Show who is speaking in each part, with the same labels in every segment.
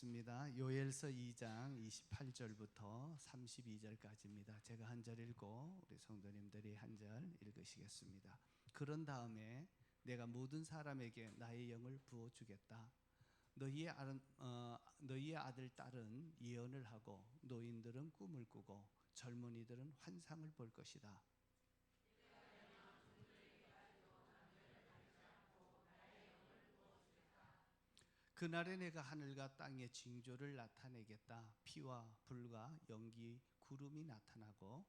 Speaker 1: 읽겠습니다. 요엘서 2장 28절부터 32절까지입니다. 제가 한 절 읽고 우리 성도님들이 한 절 읽으시겠습니다. 그런 다음에 내가 모든 사람에게 나의 영을 부어주겠다. 너희의 아들 딸은 예언을 하고 노인들은 꿈을 꾸고 젊은이들은 환상을 볼 것이다. 그날에 내가 하늘과 땅의 징조를 나타내겠다. 피와 불과 연기, 구름이 나타나고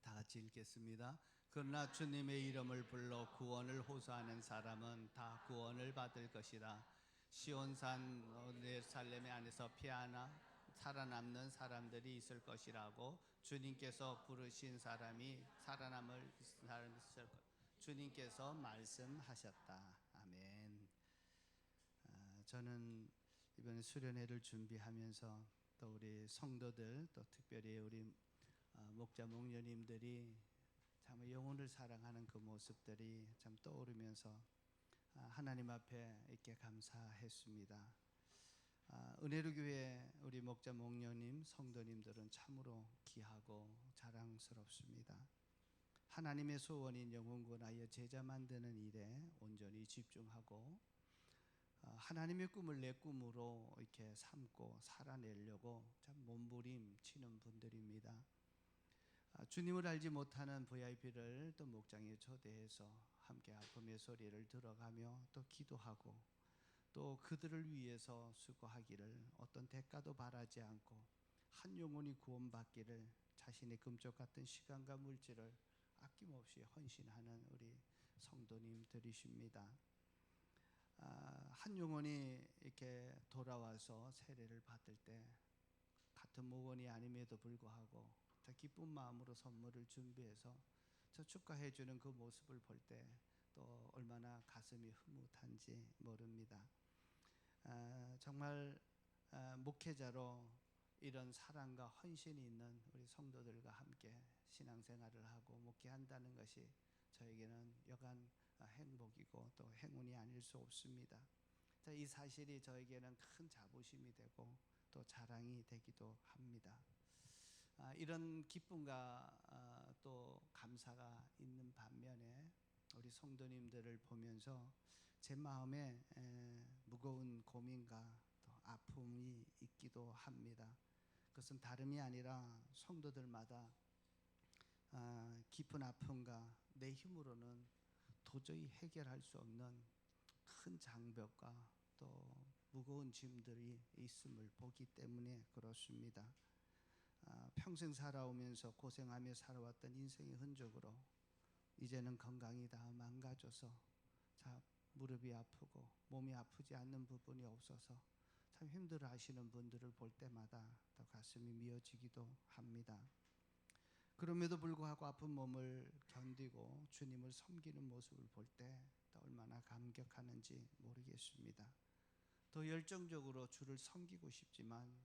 Speaker 1: 다 같이 읽겠습니다. 그러나 주님의 이름을 불러 구원을 호소하는 사람은 다 구원을 받을 것이다. 시온산 예루살렘 안에서 피하나 살아남는 사람들이 있을 것이라고 주님께서 부르신 사람이 살아남을 사람이 있을 것. 주님께서 말씀하셨다. 아멘. 저는 이번에 수련회를 준비하면서 또 우리 성도들 또 특별히 우리 목자 목녀님들이 참 영혼을 사랑하는 그 모습들이 참 떠오르면서 하나님 앞에 이렇게 감사했습니다. 은혜로 교회 우리 목자 목녀님 성도님들은 참으로 귀하고 자랑스럽습니다. 하나님의 소원인 영혼 구원하여 제자 만드는 일에 온전히 집중하고 하나님의 꿈을 내 꿈으로 이렇게 삼고 살아내려고 참 몸부림치는 분들입니다. 주님을 알지 못하는 VIP를 또 목장에 초대해서 함께 아픔의 소리를 들어가며 또 기도하고 또 그들을 위해서 수고하기를 어떤 대가도 바라지 않고 한 영혼이 구원받기를 자신의 금쪽 같은 시간과 물질을 아낌없이 헌신하는 우리 성도님들이십니다. 한 영혼이 이렇게 돌아와서 세례를 받을 때 같은 목원이 아님에도 불구하고 저 기쁜 마음으로 선물을 준비해서 저 축하해 주는 그 모습을 볼 때 또 얼마나 가슴이 흐뭇한지 모릅니다. 정말 목회자로 이런 사랑과 헌신이 있는 우리 성도들과 함께 신앙생활을 하고 목회한다는 것이 저에게는 여간 행복이고 또 행운이 아닐 수 없습니다. 이 사실이 저에게는 큰 자부심이 되고 또 자랑이 되기도 합니다. 이런 기쁨과 또 감사가 있는 반면에 우리 성도님들을 보면서 제 마음에 무거운 고민과 또 아픔이 있기도 합니다. 그것은 다름이 아니라 성도들마다 깊은 아픔과 내 힘으로는 도저히 해결할 수 없는 큰 장벽과 또 무거운 짐들이 있음을 보기 때문에 그렇습니다. 평생 살아오면서 고생하며 살아왔던 인생의 흔적으로 이제는 건강이 다 망가져서 무릎이 아프고 몸이 아프지 않는 부분이 없어서 참 힘들어 하시는 분들을 볼 때마다 더 가슴이 미어지기도 합니다. 그럼에도 불구하고 아픈 몸을 견디고 주님을 섬기는 모습을 볼 때 또 얼마나 감격하는지 모르겠습니다. 더 열정적으로 주를 섬기고 싶지만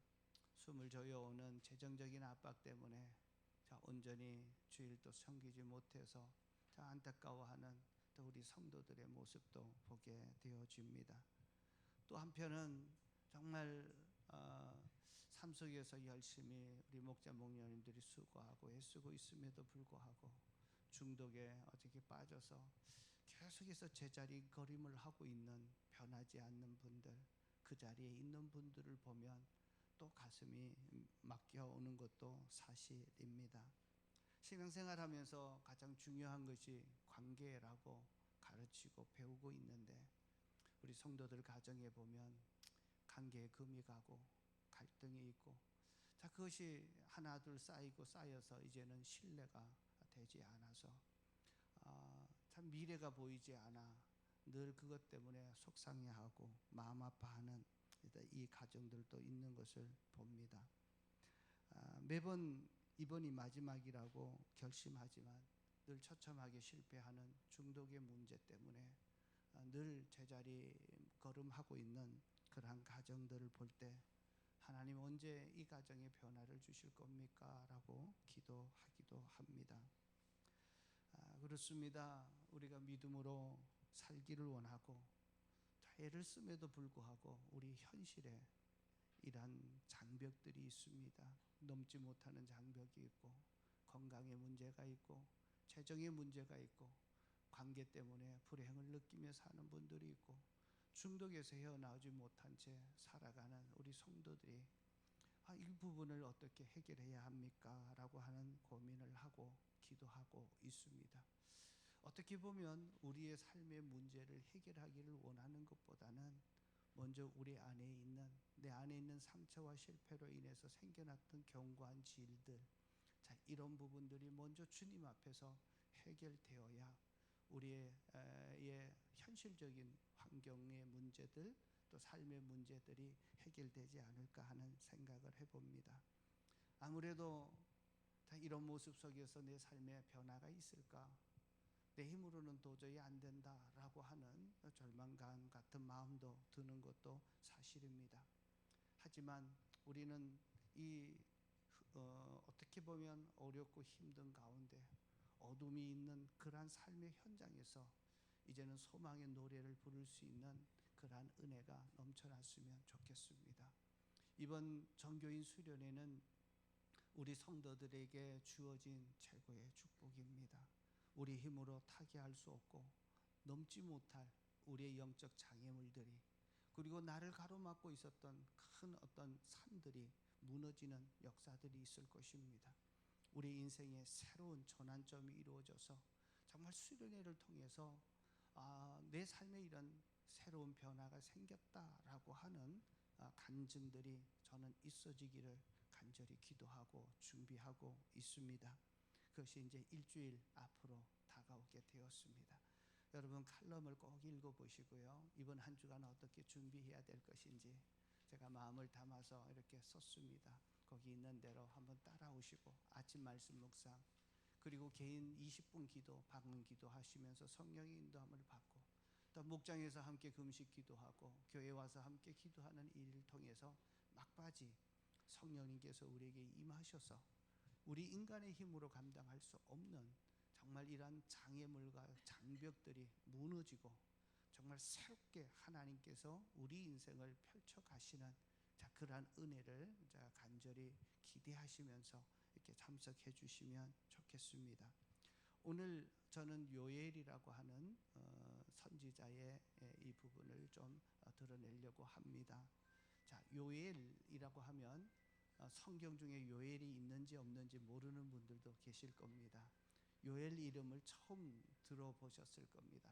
Speaker 1: 숨을 조여오는 재정적인 압박 때문에 온전히 주일도 섬기지 못해서 안타까워하는 또 우리 성도들의 모습도 보게 되어집니다. 또 한편은 정말 삶 속에서 열심히 우리 목자 목녀님들이 수고하고 애쓰고 있음에도 불구하고 중독에 어떻게 빠져서 계속해서 제자리 걸음을 하고 있는 변하지 않는 분들, 그 자리에 있는 분들을 보면 또 가슴이 막혀오는 것도 사실입니다. 신앙생활 하면서 가장 중요한 것이 관계라고 가르치고 배우고 있는데 우리 성도들 가정에 보면 관계에 금이 가고 갈등이 있고 그것이 하나 둘 쌓이고 쌓여서 이제는 신뢰가 되지 않아서 참 미래가 보이지 않아 늘 그것 때문에 속상해하고 마음 아파하는 이 가정들도 있는 것을 봅니다. 매번 이번이 마지막이라고 결심하지만 늘 처참하게 실패하는 중독의 문제 때문에 늘 제자리 걸음하고 있는 그러한 가정들을 볼 때 하나님 언제 이 가정에 변화를 주실 겁니까? 라고 합니다. 그렇습니다. 우리가 믿음으로 살기를 원하고 애를 씀에도 불구하고 우리 현실에 이러한 장벽들이 있습니다. 넘지 못하는 장벽이 있고, 건강에 문제가 있고, 재정에 문제가 있고, 관계 때문에 불행을 느끼며 사는 분들이 있고, 중독에서 헤어나오지 못한 채 살아가는 우리 성도들이 이 부분을 어떻게 해결해야 합니까? 라고 하는 고민을 하고 기도하고 있습니다. 어떻게 보면 우리의 삶의 문제를 해결하기를 원하는 것보다는 먼저 우리 안에 있는, 내 안에 있는 상처와 실패로 인해서 생겨났던 견고한 질들, 이런 부분들이 먼저 주님 앞에서 해결되어야 우리의 현실적인 환경의 문제들, 또 삶의 문제들이 해결되지 않을까 하는 생각을 해봅니다. 아무래도 이런 모습 속에서 내 삶에 변화가 있을까? 내 힘으로는 도저히 안 된다라고 하는 절망감 같은 마음도 드는 것도 사실입니다. 하지만 우리는 어떻게 보면 어렵고 힘든 가운데 어둠이 있는 그러한 삶의 현장에서 이제는 소망의 노래를 부를 수 있는 그러한 은혜가 넘쳐났으면 좋겠습니다. 이번 정교인 수련회는 우리 성도들에게 주어진 최고의 축복입니다. 우리 힘으로 타개할 수 없고 넘지 못할 우리의 영적 장애물들이, 그리고 나를 가로막고 있었던 큰 어떤 산들이 무너지는 역사들이 있을 것입니다. 우리 인생에 새로운 전환점이 이루어져서 정말 수련회를 통해서 내 삶에 이런 새로운 변화가 생겼다라고 하는 간증들이 저는 있어지기를 간절히 기도하고 준비하고 있습니다. 그것이 이제 일주일 앞으로 다가오게 되었습니다. 여러분 칼럼을 꼭 읽어보시고요. 이번 한 주간 어떻게 준비해야 될 것인지 제가 마음을 담아서 이렇게 썼습니다. 거기 있는 대로 한번 따라오시고 아침 말씀 묵상, 그리고 개인 20분 기도, 방언 기도 하시면서 성령의 인도함을 받고, 또 목장에서 함께 금식 기도하고 교회 와서 함께 기도하는 일을 통해서 막바지 성령님께서 우리에게 임하셔서 우리 인간의 힘으로 감당할 수 없는 정말 이러한 장애물과 장벽들이 무너지고 정말 새롭게 하나님께서 우리 인생을 펼쳐 가시는 그러한 은혜를 간절히 기대하시면서 이렇게 참석해 주시면 좋겠습니다. 오늘 저는 요엘이라고 하는 선지자의 이 부분을 좀 드러내려고 합니다. 요엘이라고 하면 성경 중에 요엘이 있는지 없는지 모르는 분들도 계실 겁니다. 요엘 이름을 처음 들어보셨을 겁니다.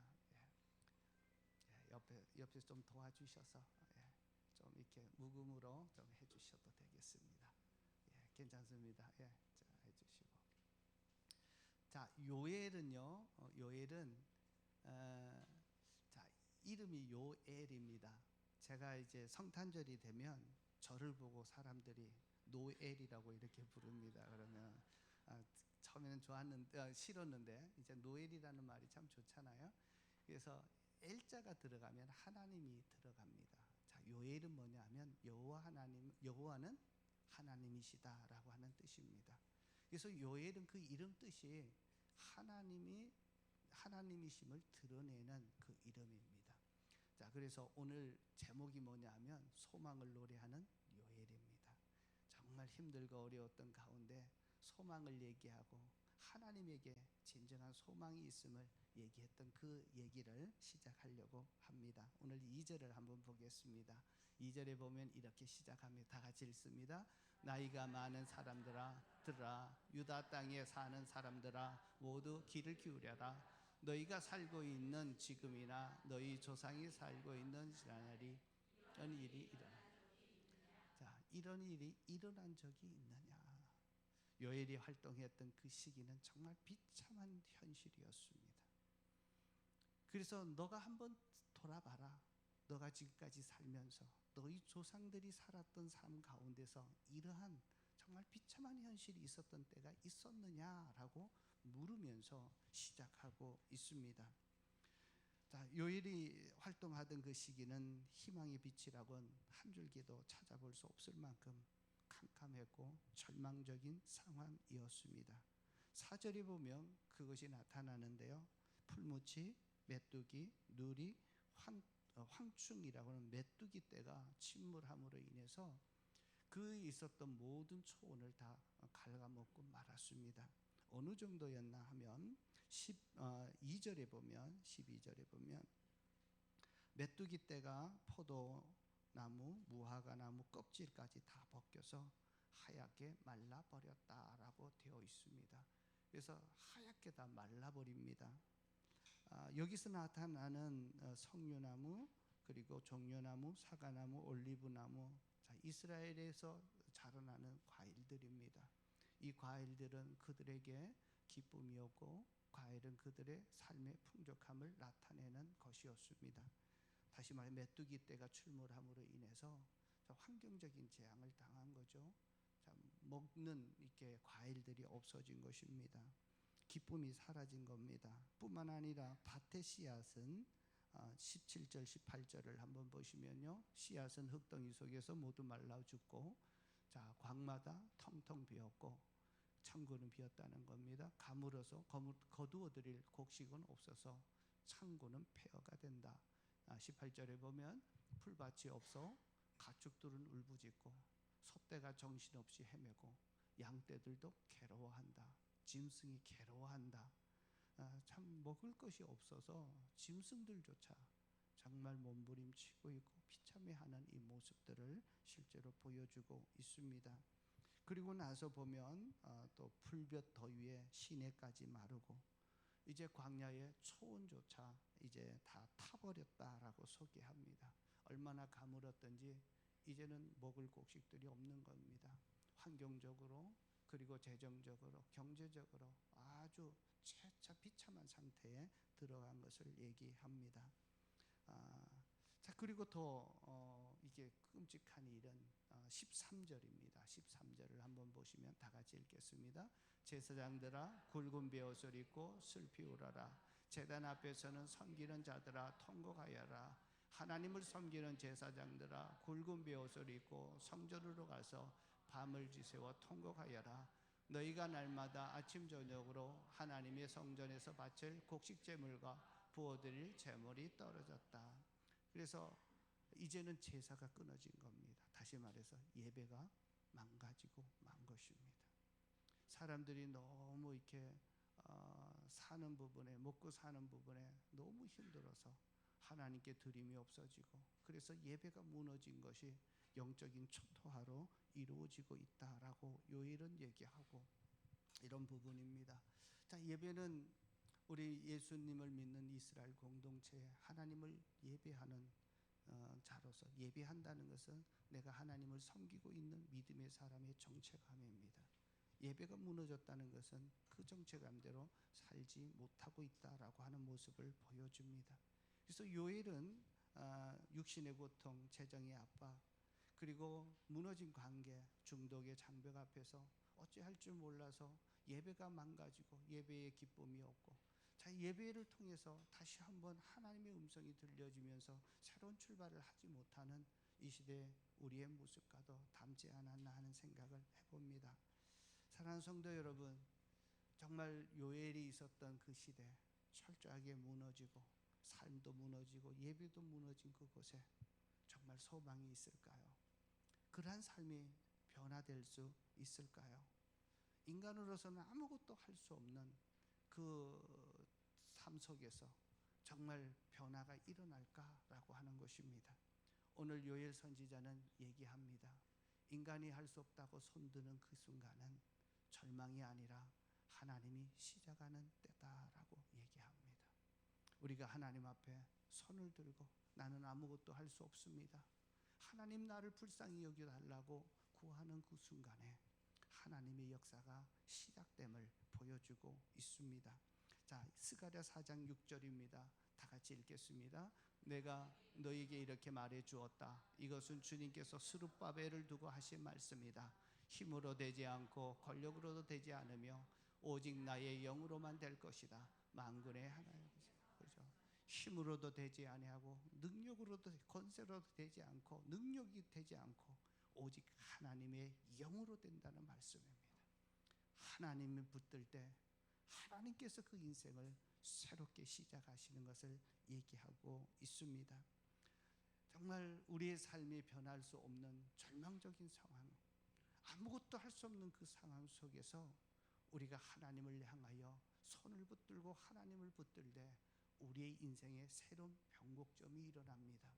Speaker 1: 옆에서 좀 도와주셔서 좀 이렇게 묵음으로 좀 해주셔도 되겠습니다. 괜찮습니다. 자, 해주시고. 요엘은요. 요엘은 이름이 요엘입니다. 제가 이제 성탄절이 되면 저를 보고 사람들이 노엘이라고 이렇게 부릅니다. 그러면 처음에는 싫었는데 이제 노엘이라는 말이 참 좋잖아요. 그래서 L자가 들어가면 하나님이 들어갑니다. 요엘은 뭐냐면 여호와는 하나님이시다라고 하는 뜻입니다. 그래서 요엘은 그 이름 뜻이 하나님이심을 드러내는 그 이름입니다. 그래서 오늘 제목이 뭐냐면 소망을 노래하는 요엘입니다. 정말 힘들고 어려웠던 가운데 소망을 얘기하고 하나님에게 진정한 소망이 있음을 얘기했던 그 얘기를 시작하려고 합니다. 오늘 2절을 한번 보겠습니다. 2절에 보면 이렇게 시작합니다. 다 같이 읽습니다. 나이가 많은 사람들아 들으라. 유다 땅에 사는 사람들아 모두 귀를 기울여라. 너희가 살고 있는 지금이나 너희 조상이 살고 있는 지난날이 이런 일이 이런 일이 일어난 적이 있느냐. 요엘이 활동했던 그 시기는 정말 비참한 현실이었습니다. 그래서 너가 한번 돌아봐라. 너가 지금까지 살면서 너희 조상들이 살았던 삶 가운데서 이러한 정말 비참한 현실이 있었던 때가 있었느냐라고 물으면서 시작하고 있습니다. 요엘이 활동하던 그 시기는 희망의 빛이라고는 한 줄기도 찾아볼 수 없을 만큼 캄캄했고 절망적인 상황이었습니다. 4절에 보면 그것이 나타나는데요. 풀무치, 메뚜기, 누리, 황충이라고 하는 메뚜기 떼가 침몰함으로 인해서 그 있었던 모든 초원을 다 갉아먹고 말았습니다. 어느 정도였나 하면 12절에 보면 메뚜기 떼가 포도나무, 무화과나무 껍질까지 다 벗겨서 하얗게 말라버렸다라고 되어 있습니다. 그래서 하얗게 다 말라버립니다. 여기서 나타나는 석류나무, 그리고 종려나무, 사과나무, 올리브나무, 이스라엘에서 자라나는 과일들입니다. 이 과일들은 그들에게 기쁨이었고, 과일은 그들의 삶의 풍족함을 나타내는 것이었습니다. 다시 말해 메뚜기 떼가 출몰함으로 인해서 환경적인 재앙을 당한 거죠. 먹는 이렇게 과일들이 없어진 것입니다. 기쁨이 사라진 겁니다. 뿐만 아니라 밭의 씨앗은 17절 18절을 한번 보시면요, 씨앗은 흙덩이 속에서 모두 말라 죽고, 광마다 텅텅 비었고 창고는 비었다는 겁니다. 가물어서 거두어 드릴 곡식은 없어서 창고는 폐허가 된다. 18절에 보면 풀밭이 없어 가축들은 울부짖고 소떼가 정신없이 헤매고 양떼들도 괴로워한다. 짐승이 괴로워한다. 참 먹을 것이 없어서 짐승들조차 정말 몸부림치고 있고 비참해하는 이 모습들을 실제로 보여주고 있습니다. 그리고 나서 보면 또 풀볕 더위에 시내까지 마르고 이제 광야의 초원조차 이제 다 타버렸다라고 소개합니다. 얼마나 가물었던지 이제는 먹을 곡식들이 없는 겁니다. 환경적으로, 그리고 재정적으로, 경제적으로 아주 채차 비참한 상태에 들어간 것을 얘기합니다. 그리고 더 이게 끔찍한 일은 13절입니다. 13절을 한번 보시면 다 같이 읽겠습니다. 제사장들아 굵은 베옷을 입고 슬피 울어라. 제단 앞에서는 섬기는 자들아 통곡하여라. 하나님을 섬기는 제사장들아 굵은 베옷을 입고 성전으로 가서 밤을 지새워 통곡하여라. 너희가 날마다 아침 저녁으로 하나님의 성전에서 바칠 곡식 제물과 부어드릴 제물이 떨어졌다. 그래서 이제는 제사가 끊어진 겁니다. 다시 말해서 예배가 망가지고 만 것입니다. 사람들이 너무 이렇게 사는 부분에, 먹고 사는 부분에 너무 힘들어서 하나님께 드림이 없어지고, 그래서 예배가 무너진 것이 영적인 초토화로 이루어지고 있다라고 요일은 얘기하고 이런 부분입니다. 예배는 우리 예수님을 믿는 이스라엘 공동체에 하나님을 예배하는 자로서, 예배한다는 것은 내가 하나님을 섬기고 있는 믿음의 사람의 정체감입니다. 예배가 무너졌다는 것은 그 정체감대로 살지 못하고 있다라고 하는 모습을 보여줍니다. 그래서 요일은 육신의 고통, 재정의 압박, 그리고 무너진 관계, 중독의 장벽 앞에서 어찌할 줄 몰라서 예배가 망가지고 예배의 기쁨이 없고, 예배를 통해서 다시 한번 하나님의 음성이 들려지면서 새로운 출발을 하지 못하는 이 시대 우리의 모습과도 닮지 않았나 하는 생각을 해봅니다. 사랑하는 성도 여러분, 정말 요엘이 있었던 그 시대, 철저하게 무너지고 삶도 무너지고 예배도 무너진 그곳에 정말 소망이 있을까요? 그러한 삶이 변화될 수 있을까요? 인간으로서는 아무것도 할 수 없는 그 삶 속에서 정말 변화가 일어날까라고 하는 것입니다. 오늘 요엘 선지자는 얘기합니다. 인간이 할 수 없다고 손드는 그 순간은 절망이 아니라 하나님이 시작하는 때다라고 얘기합니다. 우리가 하나님 앞에 손을 들고 나는 아무것도 할 수 없습니다, 하나님 나를 불쌍히 여겨달라고 구하는 그 순간에 하나님의 역사가 시작됨을 보여주고 있습니다. 스가랴 4장 6절입니다. 다 같이 읽겠습니다. 내가 너에게 이렇게 말해 주었다. 이것은 주님께서 스룹바벨을 두고 하신 말씀이다. 힘으로 되지 않고 권력으로도 되지 않으며 오직 나의 영으로만 될 것이다. 만군의 하나님. 그렇죠? 힘으로도 되지 아니하고 능력으로도, 권세로도 되지 않고 능력이 되지 않고 오직 하나님의 영으로 된다는 말씀입니다. 하나님을 붙들 때 하나님께서 그 인생을 새롭게 시작하시는 것을 얘기하고 있습니다. 정말 우리의 삶이 변할 수 없는 절망적인 상황, 아무것도 할 수 없는 그 상황 속에서 우리가 하나님을 향하여 손을 붙들고 하나님을 붙들 때 우리의 인생에 새로운 변곡점이 일어납니다.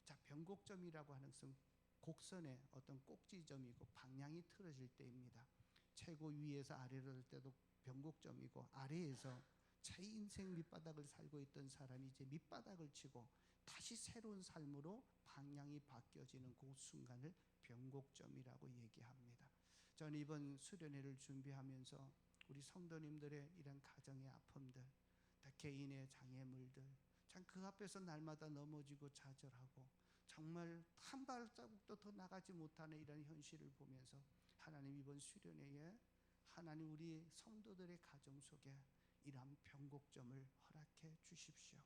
Speaker 1: 자, 변곡점이라고 하는 것은 곡선의 어떤 꼭지점이고 방향이 틀어질 때입니다. 최고 위에서 아래로 갈 때도 변곡점이고, 아래에서 제 인생 밑바닥을 살고 있던 사람이 이제 밑바닥을 치고 다시 새로운 삶으로 방향이 바뀌어지는 그 순간을 변곡점이라고 얘기합니다. 저는 이번 수련회를 준비하면서 우리 성도님들의 이런 가정의 아픔들, 개인의 장애물들, 참 그 앞에서 날마다 넘어지고 좌절하고 정말 한 발자국도 더 나가지 못하는 이런 현실을 보면서 하나님, 이번 수련회에 하나님 우리 성도들의 가정 속에 이러한 변곡점을 허락해 주십시오.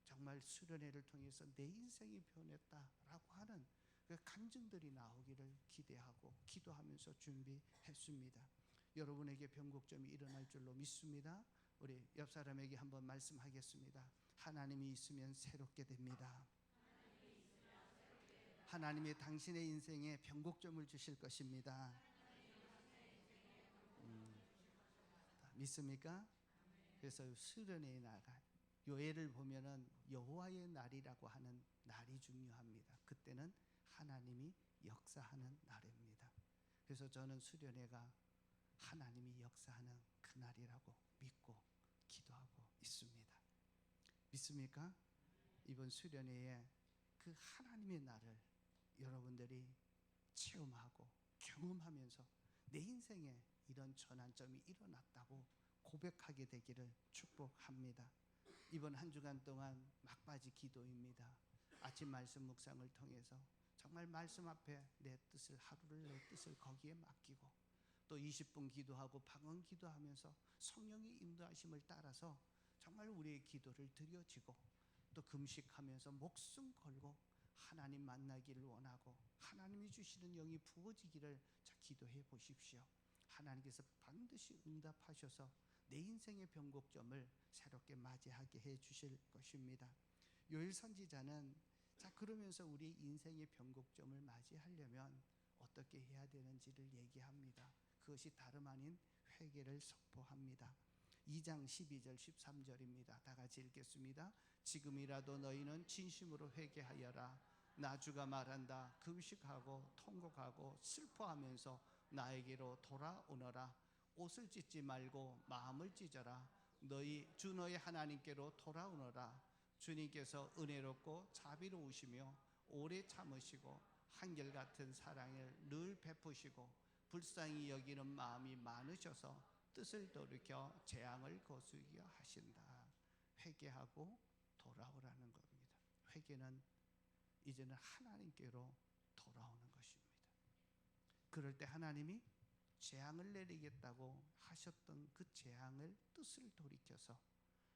Speaker 1: 정말 수련회를 통해서 내 인생이 변했다라고 하는 그 간증들이 나오기를 기대하고 기도하면서 준비했습니다. 여러분에게 변곡점이 일어날 줄로 믿습니다. 우리 옆 사람에게 한번 말씀하겠습니다. 하나님이 있으면 새롭게 됩니다. 하나님이 당신의 인생에 변곡점을 주실 것입니다. 믿습니까? 그래서 수련회의 날, 요엘을 보면은 여호와의 날이라고 하는 날이 중요합니다. 그때는 하나님이 역사하는 날입니다. 그래서 저는 수련회가 하나님이 역사하는 그 날이라고 믿고 기도하고 있습니다. 믿습니까? 이번 수련회에 그 하나님의 날을 여러분들이 체험하고 경험하면서 내 인생에 이런 전환점이 일어났다고 고백하게 되기를 축복합니다. 이번 한 주간 동안 막바지 기도입니다. 아침 말씀 묵상을 통해서 정말 말씀 앞에 내 뜻을, 하루를 내 뜻을 거기에 맡기고 또 20분 기도하고 방언 기도하면서 성령의 인도하심을 따라서 정말 우리의 기도를 드려지고 또 금식하면서 목숨 걸고 하나님 만나기를 원하고 하나님이 주시는 영이 부어지기를 기도해 보십시오. 하나님께서 반드시 응답하셔서 내 인생의 변곡점을 새롭게 맞이하게 해 주실 것입니다. 요엘 선지자는 그러면서 우리 인생의 변곡점을 맞이하려면 어떻게 해야 되는지를 얘기합니다. 그것이 다름 아닌 회개를 선포합니다. 2장 12절 13절입니다. 다 같이 읽겠습니다. 지금이라도 너희는 진심으로 회개하여라. 나 주가 말한다. 금식하고 통곡하고 슬퍼하면서 나에게로 돌아오너라. 옷을 찢지 말고 마음을 찢어라. 주 너희 하나님께로 돌아오너라. 주님께서 은혜롭고 자비로우시며 오래 참으시고 한결같은 사랑을 늘 베푸시고 불쌍히 여기는 마음이 많으셔서 뜻을 돌이켜 재앙을 거두게 하신다. 회개하고 돌아오라는 겁니다. 회개는 이제는 하나님께로 돌아오는 것입니다. 그럴 때 하나님이 재앙을 내리겠다고 하셨던 그 재앙을 뜻을 돌이켜서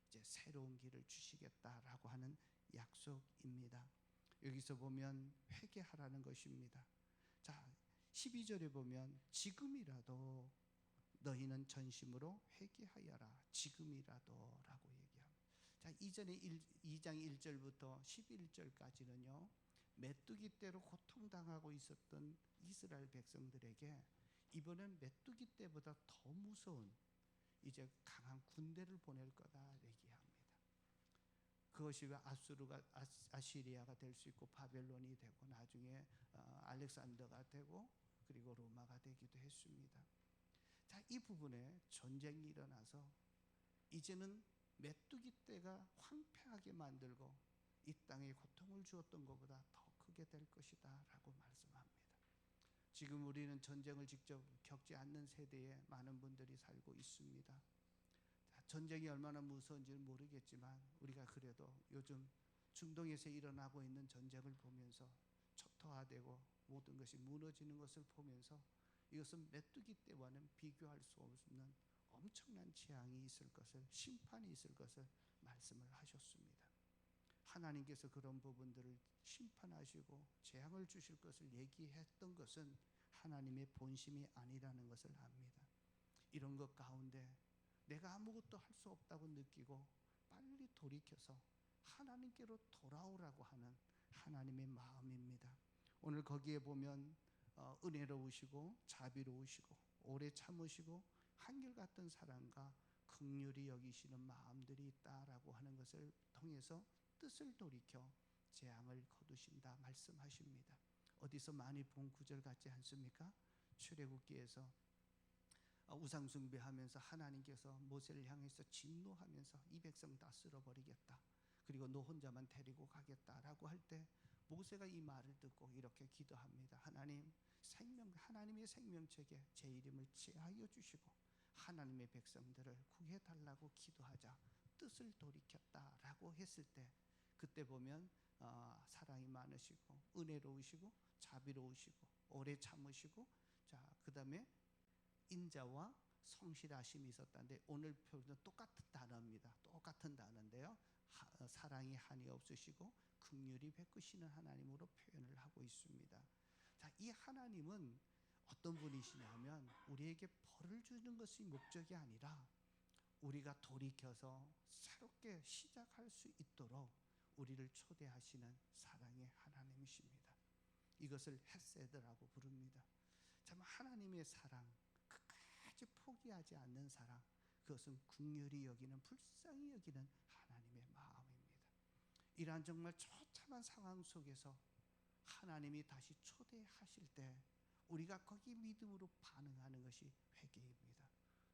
Speaker 1: 이제 새로운 길을 주시겠다라고 하는 약속입니다. 여기서 보면 회개하라는 것입니다. 자, 12절에 보면 지금이라도 너희는 전심으로 회개하여라. 지금이라도 라고 얘기합니다. 자, 이전에 2장 1절부터 11절까지는요 메뚜기 떼로 고통당하고 있었던 이스라엘 백성들에게 이번엔 메뚜기 떼보다 더 무서운 이제 강한 군대를 보낼 거다 얘기합니다. 그것이 아시리아가 될 수 있고 바벨론이 되고 나중에 알렉산더가 되고 그리고 로마가 되기도 했습니다. 자, 이 부분에 전쟁이 일어나서 이제는 메뚜기 떼가 황폐하게 만들고 이 땅에 고통을 주었던 것보다 더 크게 될 것이다 라고 말씀합니다. 지금 우리는 전쟁을 직접 겪지 않는 세대에 많은 분들이 살고 있습니다. 전쟁이 얼마나 무서운지는 모르겠지만 우리가 그래도 요즘 중동에서 일어나고 있는 전쟁을 보면서 초토화되고 모든 것이 무너지는 것을 보면서 이것은 메뚜기 떼와는 비교할 수 없는 엄청난 재앙이 있을 것을, 심판이 있을 것을 말씀을 하셨습니다. 하나님께서 그런 부분들을 심판하시고 재앙을 주실 것을 얘기했던 것은 하나님의 본심이 아니라는 것을 압니다. 이런 것 가운데 내가 아무것도 할 수 없다고 느끼고 빨리 돌이켜서 하나님께로 돌아오라고 하는 하나님의 마음입니다. 오늘 거기에 보면 은혜로우시고 자비로우시고 오래 참으시고 한결같은 사랑과 긍휼히 여기시는 마음들이 있다라고 하는 것을 통해서 뜻을 돌이켜 재앙을 거두신다 말씀하십니다. 어디서 많이 본 구절 같지 않습니까? 출애굽기에서 우상 숭배하면서 하나님께서 모세를 향해서 진노하면서 이 백성 다 쓸어버리겠다, 그리고 너 혼자만 데리고 가겠다라고 할 때 모세가 이 말을 듣고 이렇게 기도합니다. 하나님, 하나님의 생명책에 제 이름을 제하여 주시고 하나님의 백성들을 구해달라고 기도하자 뜻을 돌이켰다라고 했을 때, 그때 보면 사랑이 많으시고 은혜로우시고 자비로우시고 오래 참으시고, 자 그다음에 인자와 성실하심이 있었다는데, 오늘 표현은 똑같은 단어입니다. 똑같은 단어인데요, 사랑이 한이 없으시고 긍휼이 베푸시는 하나님으로 표현을 하고 있습니다. 자, 이 하나님은 어떤 분이시냐면 우리에게 벌을 주는 것이 목적이 아니라 우리가 돌이켜서 새롭게 시작할 수 있도록 우리를 초대하시는 사랑의 하나님이십니다. 이것을 헤세드라고 부릅니다. 참 하나님의 사랑, 끝까지 포기하지 않는 사랑, 그것은 긍휼히 여기는, 불쌍히 여기는 하나님의 마음입니다. 이러한 정말 처참한 상황 속에서 하나님이 다시 초대하실 때 우리가 거기 믿음으로 반응하는 것이 회개입니다.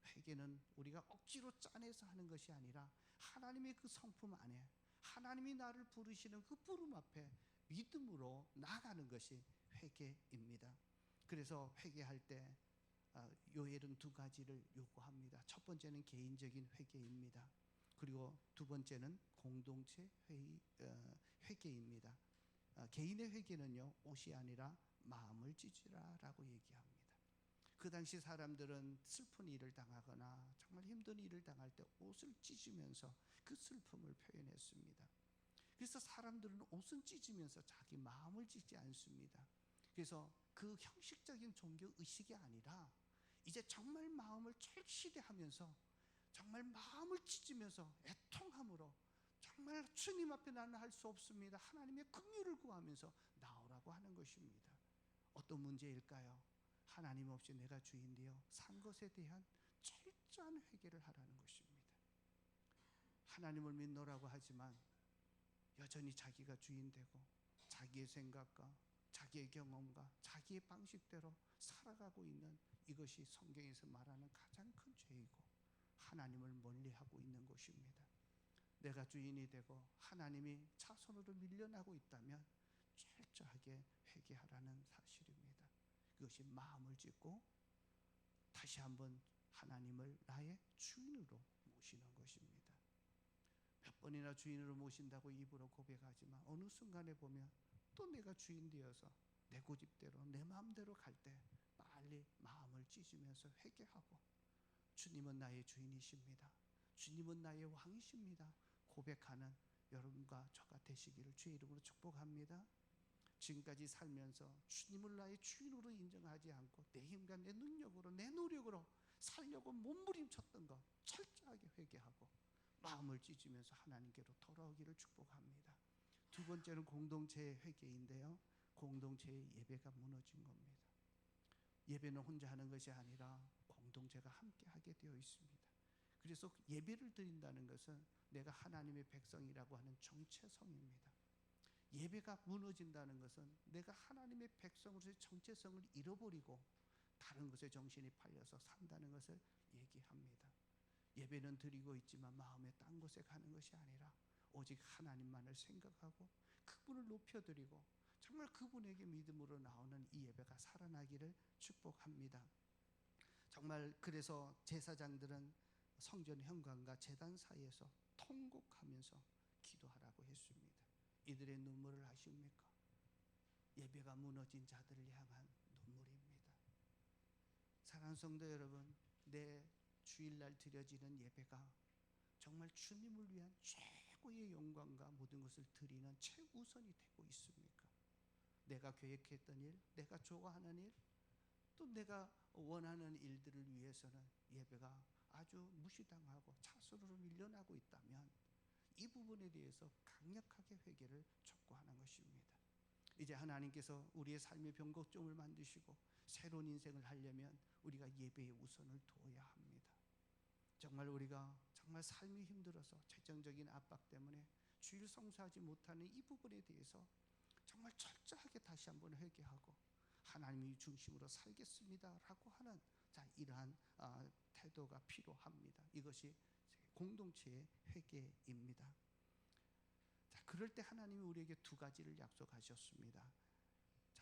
Speaker 1: 회개는 우리가 억지로 짜내서 하는 것이 아니라 하나님의 그 성품 안에 하나님이 나를 부르시는 그 부름 앞에 믿음으로 나아가는 것이 회개입니다. 그래서 회개할 때 요엘은 두 가지를 요구합니다. 첫 번째는 개인적인 회개입니다. 그리고 두 번째는 공동체 회개입니다. 개인의 회개는요, 옷이 아니라 마음을 찢으라라고 얘기합니다. 그 당시 사람들은 슬픈 일을 당하거나 정말 힘든 일을 당할 때 옷을 찢으면서 그 슬픔을 표현했습니다. 그래서 사람들은 옷은 찢으면서 자기 마음을 찢지 않습니다. 그래서 그 형식적인 종교 의식이 아니라 이제 정말 마음을 절실히 하면서 정말 마음을 찢으면서 애통함으로 정말 주님 앞에 나는 할 수 없습니다, 하나님의 긍휼을 구하면서 나오라고 하는 것입니다. 어떤 문제일까요? 하나님 없이 내가 주인되어 산 것에 대한 철저한 회개를 하라는 것입니다. 하나님을 믿노라고 하지만 여전히 자기가 주인되고 자기의 생각과 자기의 경험과 자기의 방식대로 살아가고 있는, 이것이 성경에서 말하는 가장 큰 죄이고 하나님을 멀리하고 있는 것입니다. 내가 주인이 되고 하나님이 차선으로 밀려나고 있다면 철저하게 회개하라는 사실입니다. 그것이 마음을 찢고 다시 한번 하나님을 나의 주인으로 모시는 것입니다. 몇 번이나 주인으로 모신다고 입으로 고백하지만 어느 순간에 보면 또 내가 주인 되어서 내 고집대로 내 마음대로 갈 때 빨리 마음을 찢으면서 회개하고, 주님은 나의 주인이십니다, 주님은 나의 왕이십니다 고백하는 여러분과 저가 되시기를 주의 이름으로 축복합니다. 지금까지 살면서 주님을 나의 주인으로 인정하지 않고 내 힘과 내 능력으로 내 노력으로 살려고 몸부림쳤던 것 철저하게 회개하고 마음을 찢으면서 하나님께로 돌아오기를 축복합니다. 두 번째는 공동체의 회개인데요, 공동체의 예배가 무너진 겁니다. 예배는 혼자 하는 것이 아니라 공동체가 함께 하게 되어 있습니다. 그래서 예배를 드린다는 것은 내가 하나님의 백성이라고 하는 정체성입니다. 예배가 무너진다는 것은 내가 하나님의 백성으로서의 정체성을 잃어버리고 다른 것에 정신이 팔려서 산다는 것을 얘기합니다. 예배는 드리고 있지만 마음에 딴 곳에 가는 것이 아니라 오직 하나님만을 생각하고 그분을 높여드리고 정말 그분에게 믿음으로 나오는 이 예배가 살아나기를 축복합니다. 정말 그래서 제사장들은 성전 현관과 제단 사이에서 통곡하면서 기도하라고 했습니다. 이들의 눈물을 아십니까? 예배가 무너진 자들을 향한 눈물입니다. 사랑하는 성도 여러분, 내 주일날 드려지는 예배가 정말 주님을 위한 최고의 영광과 모든 것을 드리는 최우선이 되고 있습니까? 내가 계획했던 일, 내가 좋아하는 일, 또 내가 원하는 일들을 위해서는 예배가 아주 무시당하고 차수로 밀려나고 있다면 이 부분에 대해서 강력하게 회개를 촉구하는 것입니다. 이제 하나님께서 우리의 삶의 변곡점을 만드시고 새로운 인생을 하려면 우리가 예배에 우선을 두어야 합니다. 정말 우리가 정말 삶이 힘들어서 재정적인 압박 때문에 주일 성수하지 못하는 이 부분에 대해서 정말 철저하게 다시 한번 회개하고 하나님이 중심으로 살겠습니다라고 하는 이러한 태도가 필요합니다. 이것이 공동체의 회개입니다. 그럴 때 하나님이 우리에게 두 가지를 약속하셨습니다.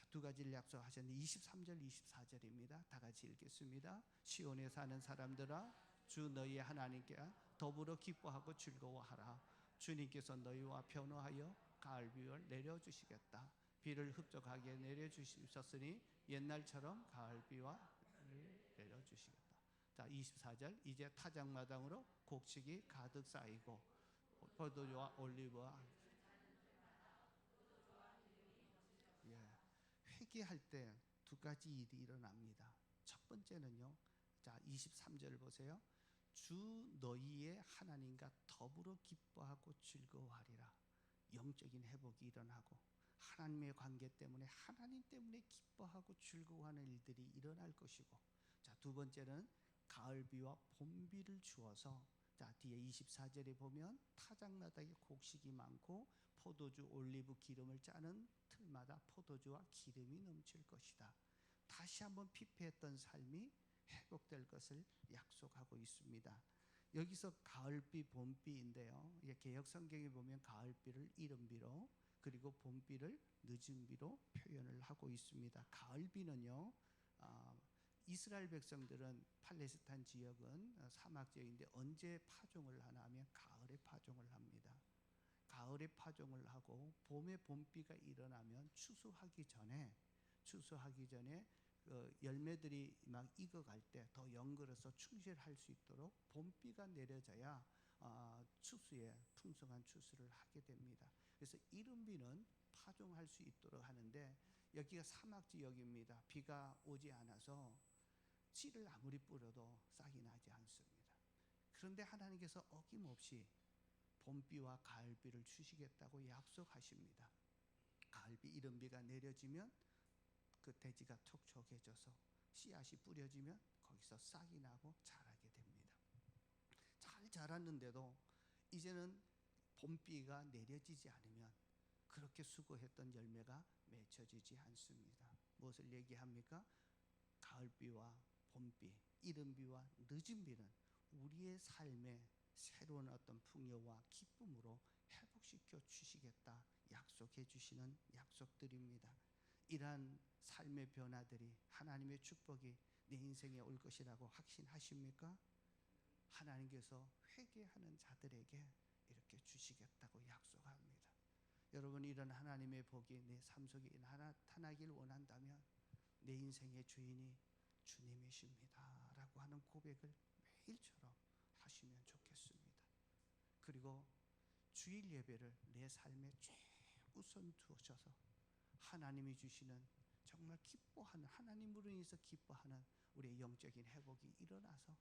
Speaker 1: 두 가지를 약속하셨는데 23절 24절입니다. 다 같이 읽겠습니다. 시온에 사는 사람들아 주 너희의 하나님께 더불어 기뻐하고 즐거워하라. 주님께서 너희와 변호하여 가을비를 내려주시겠다. 비를 흡족하게 내려주셨으니 옛날처럼 가을비와 내려주시겠다. 자, 24절 이제 타작마당으로 곡식이 가득 쌓이고 포도주와 올리브와 회개할 때 두 가지 일이 일어납니다. 첫 번째는요. 자, 23절 보세요. 주 너희의 하나님과 더불어 기뻐하고 즐거워하리라. 영적인 회복이 일어나고 하나님의 관계 때문에 하나님 때문에 기뻐하고 즐거워하는 일들이 일어날 것이고, 자, 두 번째는 가을비와 봄비를 주어서, 자, 뒤에 24절에 보면 타작마당에 곡식이 많고 포도주 올리브 기름을 짜는 틀마다 포도주와 기름이 넘칠 것이다. 다시 한번 피폐했던 삶이 회복될 것을 약속하고 있습니다. 여기서 가을비, 봄비인데요. 개역 성경에 보면 가을비를 이른비로 그리고 봄비를 늦은비로 표현을 하고 있습니다. 가을비는요, 이스라엘 백성들은 팔레스타인 지역은 사막 지역인데 언제 파종을 하나 하면 가을에 파종을 합니다. 가을에 파종을 하고 봄에 봄비가 일어나면 추수하기 전에 열매들이 막 익어갈 때 더 연글어서 충실할 수 있도록 봄비가 내려져야 추수에 풍성한 추수를 하게 됩니다. 그래서 이른비는 파종할 수 있도록 하는데 여기가 사막 지역입니다. 비가 오지 않아서 씨를 아무리 뿌려도 싹이 나지 않습니다. 그런데 하나님께서 어김없이 봄비와 가을비를 주시겠다고 약속하십니다. 가을비, 이른비가 내려지면 그 대지가 촉촉해져서 씨앗이 뿌려지면 거기서 싹이 나고 자라게 됩니다. 잘 자랐는데도 이제는 봄비가 내려지지 않으면 그렇게 수고했던 열매가 맺혀지지 않습니다. 무엇을 얘기합니까? 가을비와 봄비, 이른비와 늦은비는 우리의 삶에 새로운 어떤 풍요와 기쁨으로 회복시켜 주시겠다 약속해 주시는 약속들입니다. 이러한 삶의 변화들이, 하나님의 축복이 내 인생에 올 것이라고 확신하십니까? 하나님께서 회개하는 자들에게 이렇게 주시겠다고 약속합니다. 여러분, 이런 하나님의 복이 내 삶 속에 나타나길 원한다면 내 인생의 주인이 주님이십니다 라고 하는 고백을 매일처럼 하시면 좋겠습니다. 그리고 주일 예배를 내 삶에 최우선 두셔서 하나님이 주시는 정말 기뻐하는, 하나님으로 인해서 기뻐하는 우리의 영적인 회복이 일어나서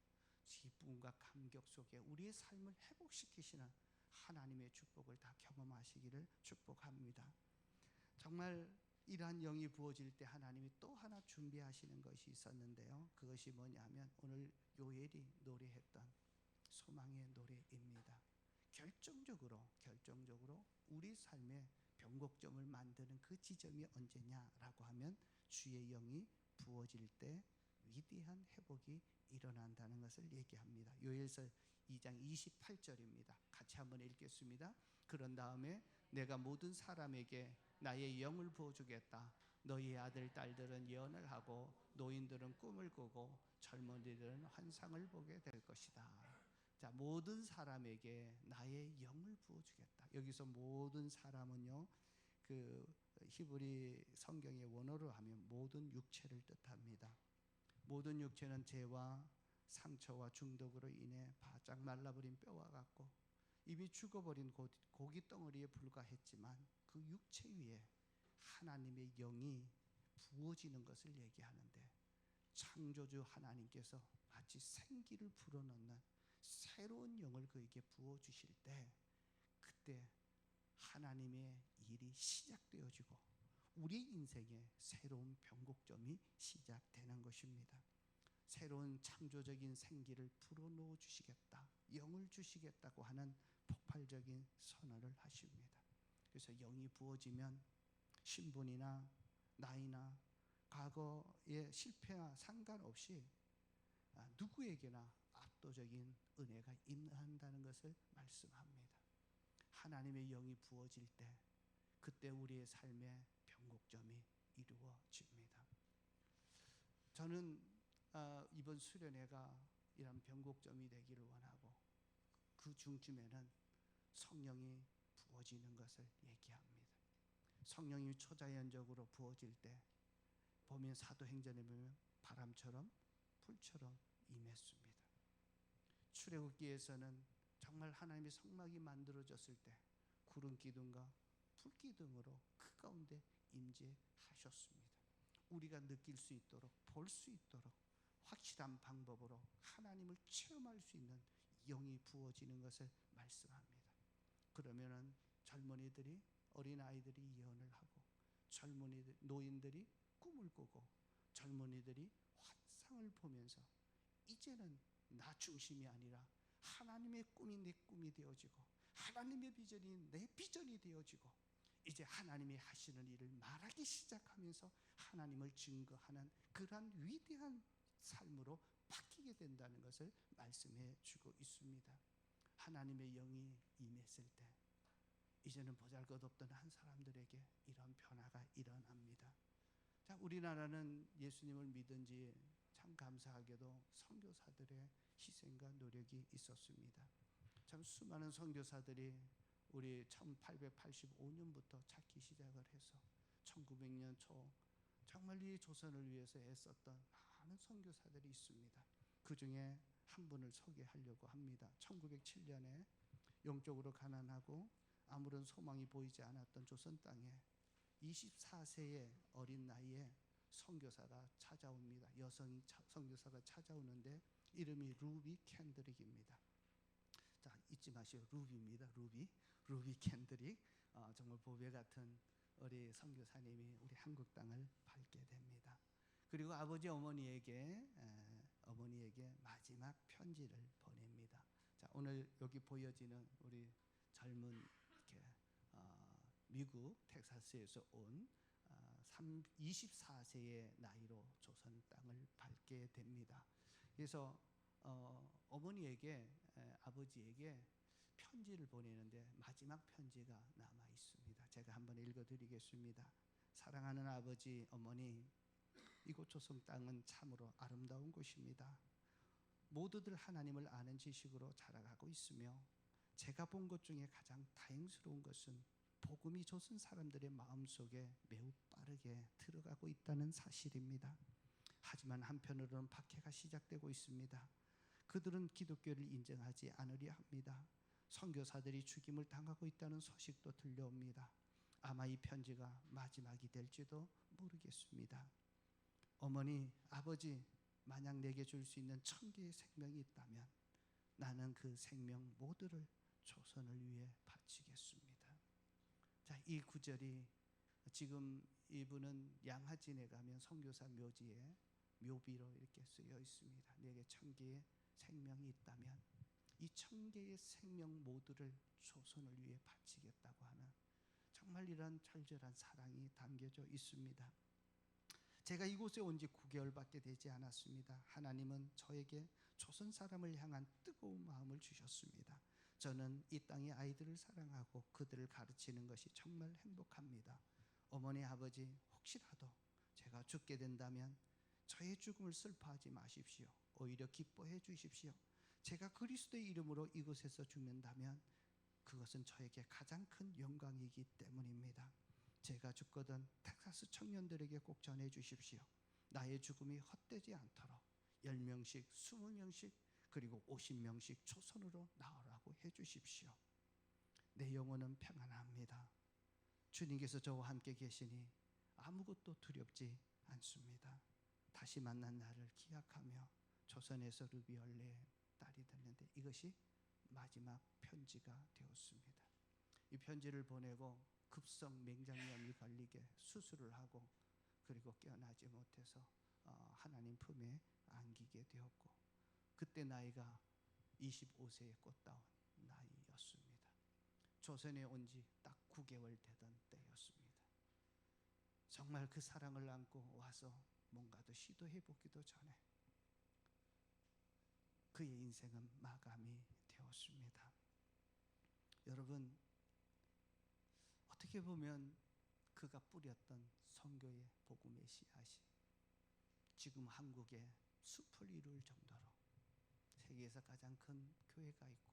Speaker 1: 기쁨과 감격 속에 우리의 삶을 회복시키시는 하나님의 축복을 다 경험하시기를 축복합니다. 정말 이러한 영이 부어질 때 하나님이 또 하나 준비하시는 것이 있었는데요. 그것이 뭐냐면 오늘 요엘이 노래했던 소망의 노래입니다. 결정적으로 우리 삶의 변곡점을 만드는 그 지점이 언제냐라고 하면 주의 영이 부어질 때 위대한 회복이 일어난다는 것을 얘기합니다. 요엘서 2장 28절입니다. 같이 한번 읽겠습니다. 그런 다음에 내가 모든 사람에게 나의 영을 부어주겠다. 너희의 아들 딸들은 예언을 하고 노인들은 꿈을 꾸고 젊은이들은 환상을 보게 될 것이다. 자, 모든 사람에게 나의 영을 부어주겠다. 여기서 모든 사람은요, 그 히브리 성경의 원어로 하면 모든 육체를 뜻합니다. 모든 육체는 죄와 상처와 중독으로 인해 바짝 말라버린 뼈와 같고 이미 죽어버린 고기 덩어리에 불과했지만 그 육체 위에 하나님의 영이 부어지는 것을 얘기하는데, 창조주 하나님께서 마치 생기를 불어넣는 새로운 영을 그에게 부어주실 때, 그때 하나님의 일이 시작되어지고 우리 인생에 새로운 변곡점이 시작되는 것입니다. 새로운 창조적인 생기를 불어넣어 주시겠다, 영을 주시겠다고 하는 폭발적인 선언을 하십니다. 그래서 영이 부어지면 신분이나 나이나 과거의 실패와 상관없이 누구에게나 압도적인 은혜가 임한다는 것을 말씀합니다. 하나님의 영이 부어질 때, 그때 우리의 삶의 변곡점이 이루어집니다. 저는 이번 수련회가 이런 변곡점이 되기를 원하고, 그 중쯤에는 성령이 부어지는 것을 얘기합니다. 성령이 초자연적으로 부어질 때 보면, 사도행전에 보면 바람처럼 불처럼 임했습니다. 출애굽기에서는 정말 하나님의 성막이 만들어졌을 때 구름 기둥과 불 기둥으로 그 가운데 임재하셨습니다. 우리가 느낄 수 있도록, 볼 수 있도록 확실한 방법으로 하나님을 체험할 수 있는 영이 부어지는 것을 말씀합니다. 그러면은 젊은이들이, 어린아이들이 예언을 하고, 젊은이들, 노인들이 꿈을 꾸고, 젊은이들이 환상을 보면서 이제는 나 중심이 아니라 하나님의 꿈이 내 꿈이 되어지고, 하나님의 비전이 내 비전이 되어지고, 이제 하나님이 하시는 일을 말하기 시작하면서 하나님을 증거하는 그러한 위대한 삶으로 바뀌게 된다는 것을 말씀해 주고 있습니다. 하나님의 영이 임했을 때 이제는 보잘것없던 한 사람들에게 이런 변화가 일어납니다. 자, 우리나라는 예수님을 믿은 지 참 감사하게도 선교사들의 희생과 노력이 있었습니다. 참 수많은 선교사들이 우리 1885년부터 찾기 시작을 해서 1900년 초 정말 이 조선을 위해서 애썼던 많은 선교사들이 있습니다. 그 중에 한 분을 소개하려고 합니다. 1907년에 영적으로 가난하고 아무런 소망이 보이지 않았던 조선 땅에 24세의 어린 나이에 선교사가 찾아옵니다. 여성 선교사가 찾아오는데 이름이 루비 캔드릭입니다. 자, 잊지 마시오. 루비입니다. 루비 캔드릭. 정말 보배 같은 우리 선교사님이 우리 한국 땅을 밟게 됩니다. 그리고 아버지 어머니에게 마지막 편지를 보냅니다. 자, 오늘 여기 보여지는 우리 젊은 이렇게 미국 텍사스에서 온 24세의 나이로 조선 땅을 밟게 됩니다. 그래서 어머니에게, 아버지에게 편지를 보내는데 마지막 편지가 남아 있습니다. 제가 한번 읽어드리겠습니다. 사랑하는 아버지, 어머니, 이곳 조선 땅은 참으로 아름다운 곳입니다. 모두들 하나님을 아는 지식으로 자라가고 있으며, 제가 본 것 중에 가장 다행스러운 것은 복음이 조선 사람들의 마음속에 매우 빠르게 들어가고 있다는 사실입니다. 하지만 한편으로는 박해가 시작되고 있습니다. 그들은 기독교를 인정하지 않으려 합니다. 선교사들이 죽임을 당하고 있다는 소식도 들려옵니다. 아마 이 편지가 마지막이 될지도 모르겠습니다. 어머니, 아버지, 만약 내게 줄 수 있는 1000개의 생명이 있다면 나는 그 생명 모두를 조선을 위해 바치겠습니다. 자, 이 구절이 지금 이분은 양하진에 가면 선교사 묘지에 묘비로 이렇게 쓰여 있습니다. 내게 1000개의 생명이 있다면 이 1000개의 생명 모두를 조선을 위해 바치겠다고 하는, 정말 이런 절절한 사랑이 담겨져 있습니다. 제가 이곳에 온 지 9개월밖에 되지 않았습니다. 하나님은 저에게 조선 사람을 향한 뜨거운 마음을 주셨습니다. 저는 이 땅의 아이들을 사랑하고 그들을 가르치는 것이 정말 행복합니다. 어머니, 아버지, 혹시라도 제가 죽게 된다면 저의 죽음을 슬퍼하지 마십시오. 오히려 기뻐해 주십시오. 제가 그리스도의 이름으로 이곳에서 죽는다면 그것은 저에게 가장 큰 영광이기 때문입니다. 제가 죽거든 텍사스 청년들에게 꼭 전해 주십시오. 나의 죽음이 헛되지 않도록 10명씩, 20명씩, 그리고 50명씩 조선으로 나오라고 해 주십시오. 내 영혼은 평안합니다. 주님께서 저와 함께 계시니 아무것도 두렵지 않습니다. 다시 만난 날을 기약하며 조선에서 르비 원래의 딸이 됐는데 이것이 마지막 편지가 되었습니다. 이 편지를 보내고 급성 맹장염이 걸리게 수술을 하고 그리고 깨어나지 못해서 하나님 품에 안기게 되었고 그때 나이가 25세에 꽃다운 나이였습니다. 조선에 온 지 딱 9개월 되던 때였습니다. 정말 그 사랑을 안고 와서 뭔가 더 시도해보기도 전에 그의 인생은 마감이 되었습니다. 여러분, 어떻게 보면 그가 뿌렸던 선교의 복음의 씨앗이 지금 한국에 숲을 이룰 정도로 세계에서 가장 큰 교회가 있고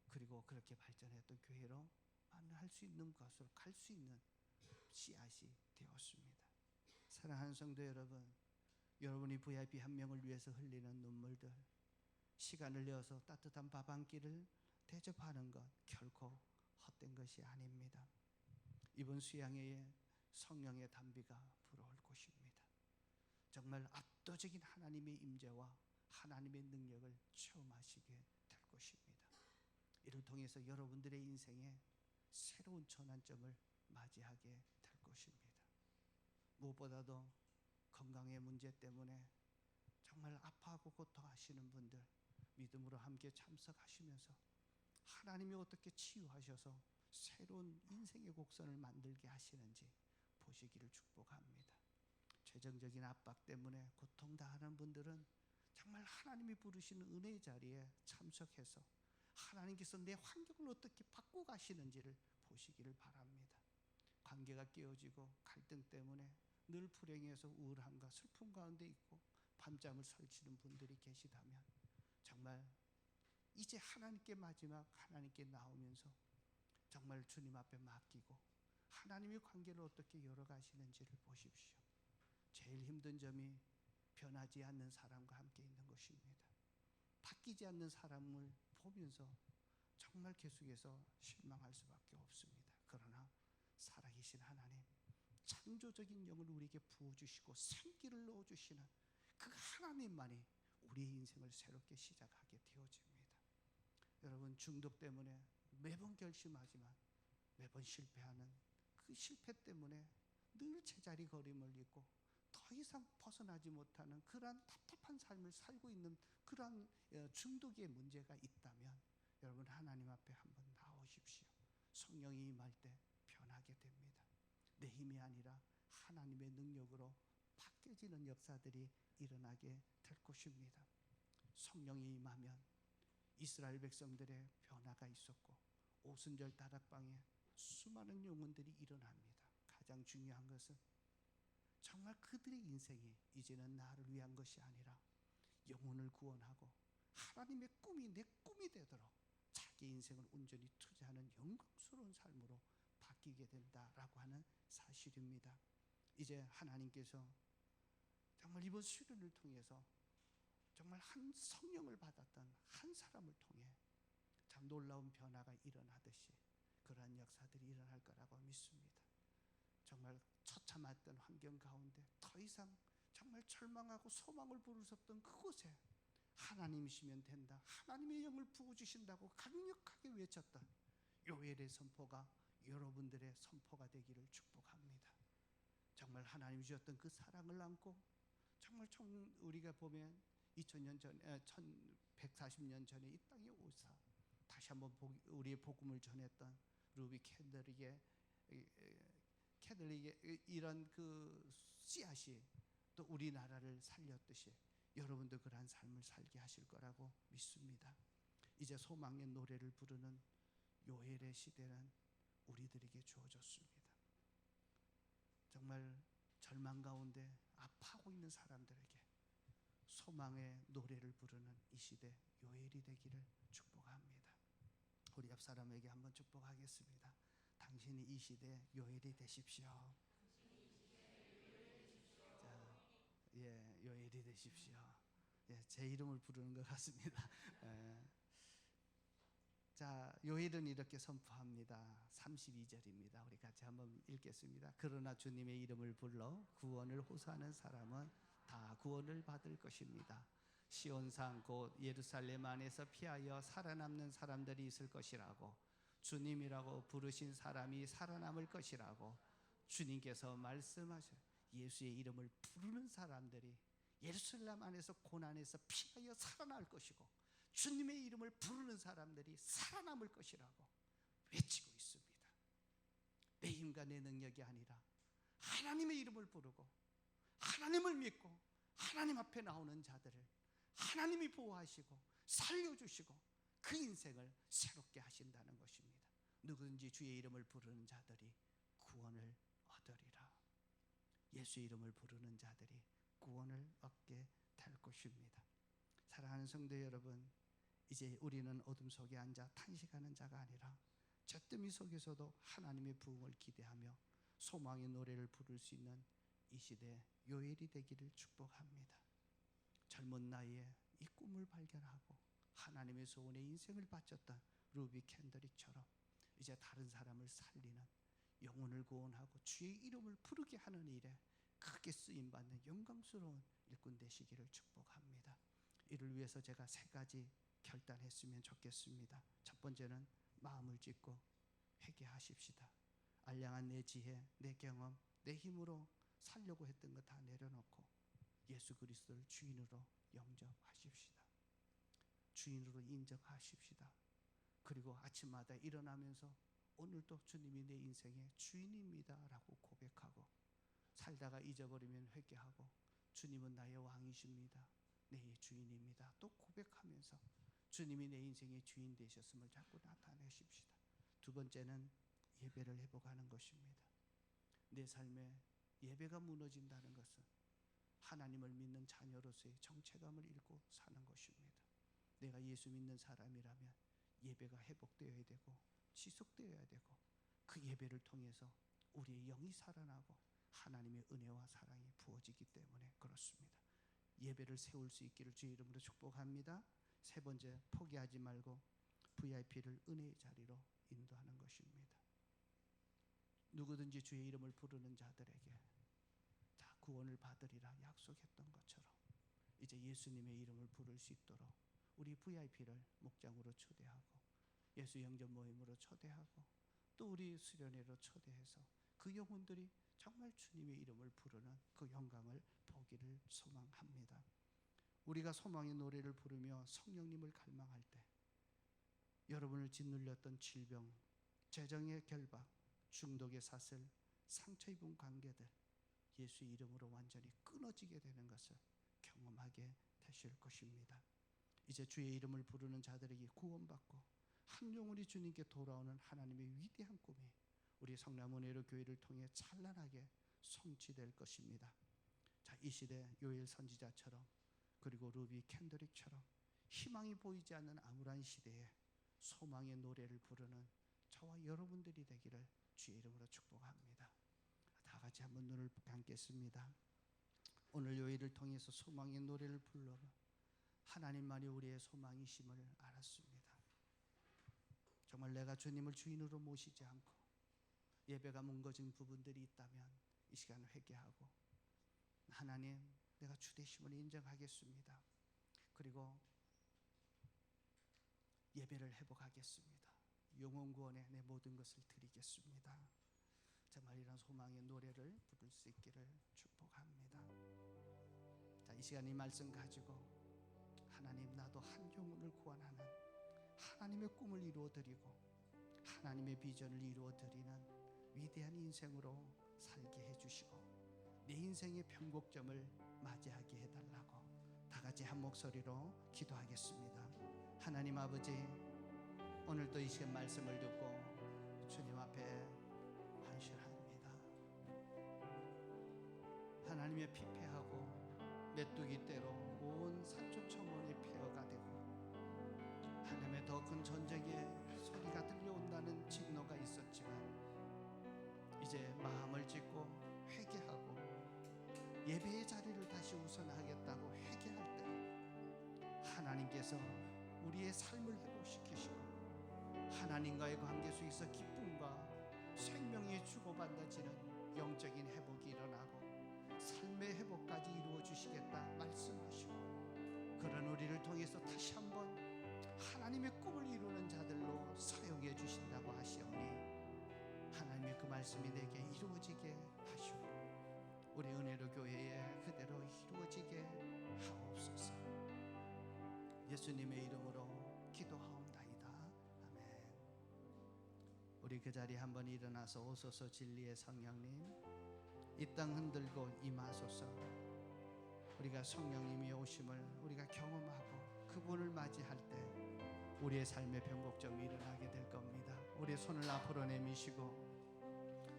Speaker 1: 그리고 그렇게 발전했던 교회로 할 수 있는 것으로 갈 수 있는 씨앗이 되었습니다. 사랑하는 성도 여러분, 여러분이 VIP 한 명을 위해서 흘리는 눈물들, 시간을 내어서 따뜻한 밥 한 끼를 대접하는 것 결코 헛된 것이 아닙니다. 이번 수양회에 성령의 단비가 불어올 것입니다. 정말 압도적인 하나님의 임재와 하나님의 능력을 체험하시게 될 것입니다. 이를 통해서 여러분들의 인생에 새로운 전환점을 맞이하게 될 것입니다. 무엇보다도 건강의 문제 때문에 정말 아파하고 고통하시는 분들 믿음으로 함께 참석하시면서 하나님이 어떻게 치유하셔서 새로운 인생의 곡선을 만들게 하시는지 보시기를 축복합니다. 재정적인 압박 때문에 고통당하는 분들은 정말 하나님이 부르시는 은혜의 자리에 참석해서 하나님께서 내 환경을 어떻게 바꾸어 가시는지를 보시기를 바랍니다. 관계가 깨어지고 갈등 때문에 늘 불행해서 우울함과 슬픔 가운데 있고 밤잠을 설치는 분들이 계시다면 정말 이제 하나님께 마지막 하나님께 나오면서 정말 주님 앞에 맡기고 하나님의 관계를 어떻게 열어가시는지를 보십시오. 제일 힘든 점이 변하지 않는 사람과 함께 있는 것입니다. 바뀌지 않는 사람을 보면서 정말 계속해서 실망할 수밖에 없습니다. 그러나 살아계신 하나님, 창조적인 영을 우리에게 부어주시고 생기를 넣어주시는 그 하나님만이 우리의 인생을 새롭게 시작하게 되어집니다. 여러분, 중독 때문에 매번 결심하지만 매번 실패하는 그 실패 때문에 늘 제자리 걸음을 잇고 더 이상 벗어나지 못하는 그러한 답답한 삶을 살고 있는 그러한 중독의 문제가 있다면 여러분 하나님 앞에 한번 나오십시오. 성령이 임할 때 변하게 됩니다. 내 힘이 아니라 하나님의 능력으로 바뀌어지는 역사들이 일어나게 될 것입니다. 성령이 임하면 이스라엘 백성들의 변화가 있었고 오순절 다락방에 수많은 영혼들이 일어납니다. 가장 중요한 것은 정말 그들의 인생이 이제는 나를 위한 것이 아니라 영혼을 구원하고 하나님의 꿈이 내 꿈이 되도록 자기 인생을 온전히 투자하는 영광스러운 삶으로 바뀌게 된다라고 하는 사실입니다. 이제 하나님께서 정말 이번 수련을 통해서 정말 한 성령을 받았던 한 사람을 통해 참 놀라운 변화가 일어나듯이 그러한 역사들이 일어날 거라고 믿습니다. 정말 처참했던 환경 가운데 더 이상 정말 절망하고 소망을 부를 수 없던 그곳에 하나님이시면 된다, 하나님의 영을 부어주신다고 강력하게 외쳤던 요엘의 선포가 여러분들의 선포가 되기를 축복합니다. 정말 하나님 주셨던 그 사랑을 안고 정말 우리가 보면 2000년 전에 1140년 전에 이 땅에 오사 다시 한번 우리의 복음을 전했던 루비 캔들릭의 이런 그 씨앗이 또 우리나라를 살렸듯이 여러분도 그러한 삶을 살게 하실 거라고 믿습니다. 이제 소망의 노래를 부르는 요엘의 시대는 우리들에게 주어졌습니다. 정말 절망 가운데 아파하고 있는 사람들에게 소망의 노래를 부르는 이 시대 요엘이 되기를 축복합니다. 우리 옆 사람에게 한번 축복하겠습니다. 당신이 이 시대 요엘이 되십시오. 자, 예, 요엘이 되십시오. 예, 제 이름을 부르는 것 같습니다. 자, 요엘은 이렇게 선포합니다. 32절입니다. 우리 같이 한번 읽겠습니다. 그러나 주님의 이름을 불러 구원을 호소하는 사람은 다 구원을 받을 것입니다. 시온산 곧 예루살렘 안에서 피하여 살아남는 사람들이 있을 것이라고, 주님이라고 부르신 사람이 살아남을 것이라고 주님께서 말씀하셔요. 예수의 이름을 부르는 사람들이 예루살렘 안에서 고난에서 피하여 살아날 것이고, 주님의 이름을 부르는 사람들이 살아남을 것이라고 외치고 있습니다. 내 힘과 내 능력이 아니라 하나님의 이름을 부르고 하나님을 믿고 하나님 앞에 나오는 자들을 하나님이 보호하시고 살려주시고 그 인생을 새롭게 하신다는 것입니다. 누구든지 주의 이름을 부르는 자들이 구원을 얻으리라. 예수의 이름을 부르는 자들이 구원을 얻게 될 것입니다. 사랑하는 성도 여러분, 이제 우리는 어둠 속에 앉아 탄식하는 자가 아니라 잿더미 속에서도 하나님의 부흥을 기대하며 소망의 노래를 부를 수 있는 이 시대 요엘이 되기를 축복합니다. 젊은 나이에 이 꿈을 발견하고 하나님의 소원에 인생을 바쳤던 루비 캔더릭처럼 이제 다른 사람을 살리는, 영혼을 구원하고 주의 이름을 부르게 하는 일에 크게 쓰임받는 영광스러운 일꾼 되시기를 축복합니다. 이를 위해서 제가 3가지 결단했으면 좋겠습니다. 첫 번째는 마음을 짓고 회개하십시다. 알량한 내 지혜, 내 경험, 내 힘으로 살려고 했던 것 다 내려놓고 예수 그리스도를 주인으로 영접하십시다. 주인으로 인정하십시다. 그리고 아침마다 일어나면서 오늘도 주님이 내 인생의 주인입니다 라고 고백하고, 살다가 잊어버리면 회개하고 주님은 나의 왕이십니다, 내 주인입니다 또 고백하면서 주님이 내 인생의 주인 되셨음을 자꾸 나타내십시다. 두 번째는 예배를 회복하는 것입니다. 내 삶에 예배가 무너진다는 것은 하나님을 믿는 자녀로서의 정체감을 잃고 사는 것입니다. 내가 예수 믿는 사람이라면 예배가 회복되어야 되고 지속되어야 되고, 그 예배를 통해서 우리의 영이 살아나고 하나님의 은혜와 사랑이 부어지기 때문에 그렇습니다. 예배를 세울 수 있기를 주의 이름으로 축복합니다. 3번째, 포기하지 말고 VIP를 은혜의 자리로 인도하는 것입니다. 누구든지 주의 이름을 부르는 자들에게 다 구원을 받으리라 약속했던 것처럼 이제 예수님의 이름을 부를 수 있도록 우리 VIP를 목장으로 초대하고 예수 영접 모임으로 초대하고 또 우리 수련회로 초대해서 그 영혼들이 정말 주님의 이름을 부르는 그 영광을 보기를 소망합니다. 우리가 소망의 노래를 부르며 성령님을 갈망할 때 여러분을 짓눌렸던 질병, 재정의 결박, 중독의 사슬, 상처 입은 관계들 예수의 이름으로 완전히 끊어지게 되는 것을 경험하게 되실 것입니다. 이제 주의 이름을 부르는 자들에게 구원받고 한 영혼이 주님께 돌아오는 하나님의 위대한 꿈이 우리 성남은혜로 교회를 통해 찬란하게 성취될 것입니다. 자, 이 시대 요엘 선지자처럼 그리고 루비 캔더릭처럼 희망이 보이지 않는 암울한 시대에 소망의 노래를 부르는 저와 여러분들이 되기를 주의 이름으로 축복합니다. 다 같이 한번 눈을 감겠습니다. 오늘 요일을 통해서 소망의 노래를 불러 하나님만이 우리의 소망이심을 알았습니다. 정말 내가 주님을 주인으로 모시지 않고 예배가 뭉거진 부분들이 있다면 이 시간 회개하고 하나님 내가 주 되심을 인정하겠습니다. 그리고 예배를 회복하겠습니다. 영혼 구원에 내 모든 것을 드리겠습니다. 정말 이런 소망의 노래를 부를 수 있기를 축복합니다. 자, 이 시간 이 말씀 가지고 하나님 나도 한 영혼을 구원하는 하나님의 꿈을 이루어드리고 하나님의 비전을 이루어드리는 위대한 인생으로 살게 해주시고 내 인생의 변곡점을 맞이하게 해달라고 다 같이 한 목소리로 기도하겠습니다. 하나님 아버지, 오늘도 이 시간 말씀을 듣고 주님 앞에 헌신합니다. 하나님의 피폐하고 메뚜기 떼로 온 산초초원이 폐허가 되고 하나님의 더 큰 전쟁의 소리가 들려온다는 진노가 있었지만 이제 마음을 짓고 회개하고 예배의 자리를 다시 우선하겠다고 회개할 때 하나님께서 우리의 삶을 회복시키시고 하나님과의 관계 속에서 기쁨과 생명이 주고받아지는 영적인 회복이 일어나고 삶의 회복까지 이루어 주시겠다 말씀하시고, 그런 우리를 통해서 다시 한번 하나님의 꿈을 이루는 자들로 사용해 주신다고 하시오니 하나님의 그 말씀이 내게 이루어지게 하시고 우리 은혜로 교회에 그대로 이루어지게 하옵소서. 예수님의 이름으로 기도하옵나이다. 아멘. 우리 그 자리에 한번 일어나서 오소서 진리의 성령님, 이 땅 흔들고 임하소서. 우리가 성령님이 오심을 우리가 경험하고 그분을 맞이할 때 우리의 삶의 변곡점이 일어나게 될 겁니다. 우리의 손을 앞으로 내미시고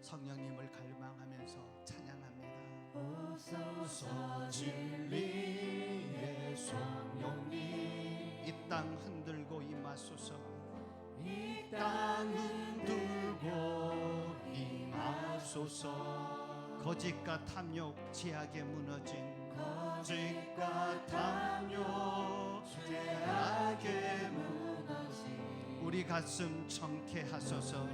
Speaker 1: 성령님을 갈망하면서 찬양합니다.
Speaker 2: 오소서 진리의 성령님,
Speaker 1: 이 땅 흔들고 임하소서.
Speaker 2: 이 땅 흔들고 임하소서.
Speaker 1: 거짓과 탐욕 제약에 무너진
Speaker 2: 거짓과 탐욕 죄악에 무너진
Speaker 1: 우리 가슴 정케하소서.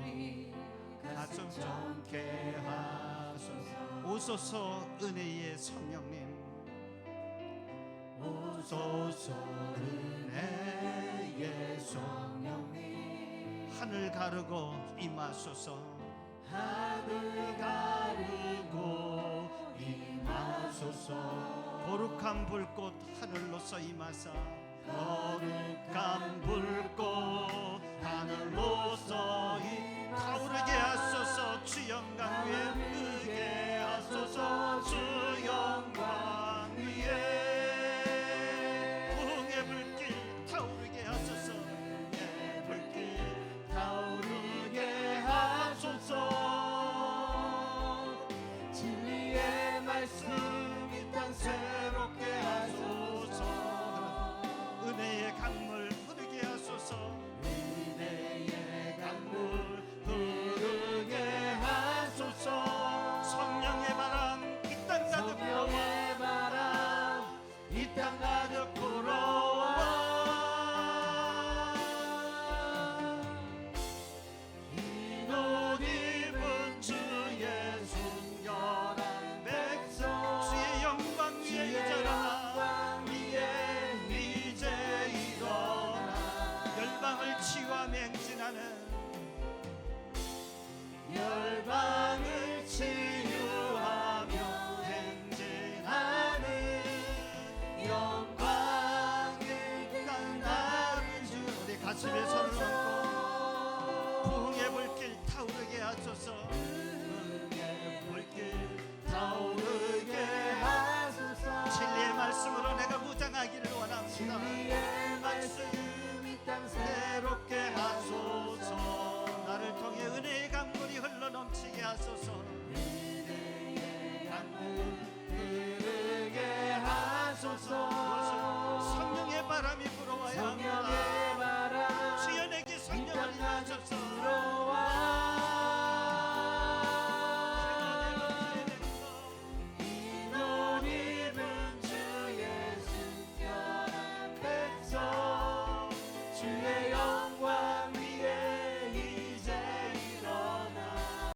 Speaker 2: 가슴 정케 하소서.
Speaker 1: 오소서 은혜의 성령님,
Speaker 2: 오소서 은혜의 성령님,
Speaker 1: 하늘 가르고 임하소서.
Speaker 2: 하늘 가르고 임하소서.
Speaker 1: 거룩한 불꽃 하늘로서 임하사
Speaker 2: 거룩한 불꽃 하늘로서
Speaker 1: 타오르게 하소서. 주 영광 위에
Speaker 2: 타오르게 하소서. 주 영광 위에
Speaker 1: 부흥의 불길 타오르게 하소서.
Speaker 2: 부흥의 불길 타오르게 하소서. 진리의 말씀 이 땅 새롭게 하소서.
Speaker 1: 은혜의 강물 흐르게 하소서.
Speaker 2: 은혜의 강물 흐르게 하소서.
Speaker 1: 성령의 바람 이 땅 가득 불어와.
Speaker 2: 성령의 바람 이 땅 가득 불어와. 흰 옷 입은 주의 순결한 백성,
Speaker 1: 주의 영광 위에
Speaker 2: 주의
Speaker 1: 이제라.
Speaker 2: 영광 위에 이제 일어나.
Speaker 1: 열방을 치유하며 행진하는
Speaker 2: 열방을 치유하며 행진하는 영광의 땅 나를 주.
Speaker 1: 우리 가슴에 손을 얹고 부흥의 불길 타오르게 하소서.
Speaker 2: 부흥의 불길 타오르게 하소서.
Speaker 1: 진리의 말씀으로 내가 무장하기를 원합니다.
Speaker 2: 진리의 말씀 이 땅 새롭게 하소서.
Speaker 1: 나를 통해 은혜의 강물이 흘러 넘치게 하소서.
Speaker 2: 은혜의 강물 흐르게 하소서.
Speaker 1: 성령의 바람이 불어와야 합니다.
Speaker 2: 성령의 바람
Speaker 1: 주여 내게 성령을
Speaker 2: 이 땅 가득
Speaker 1: 주소서.
Speaker 2: 불어와.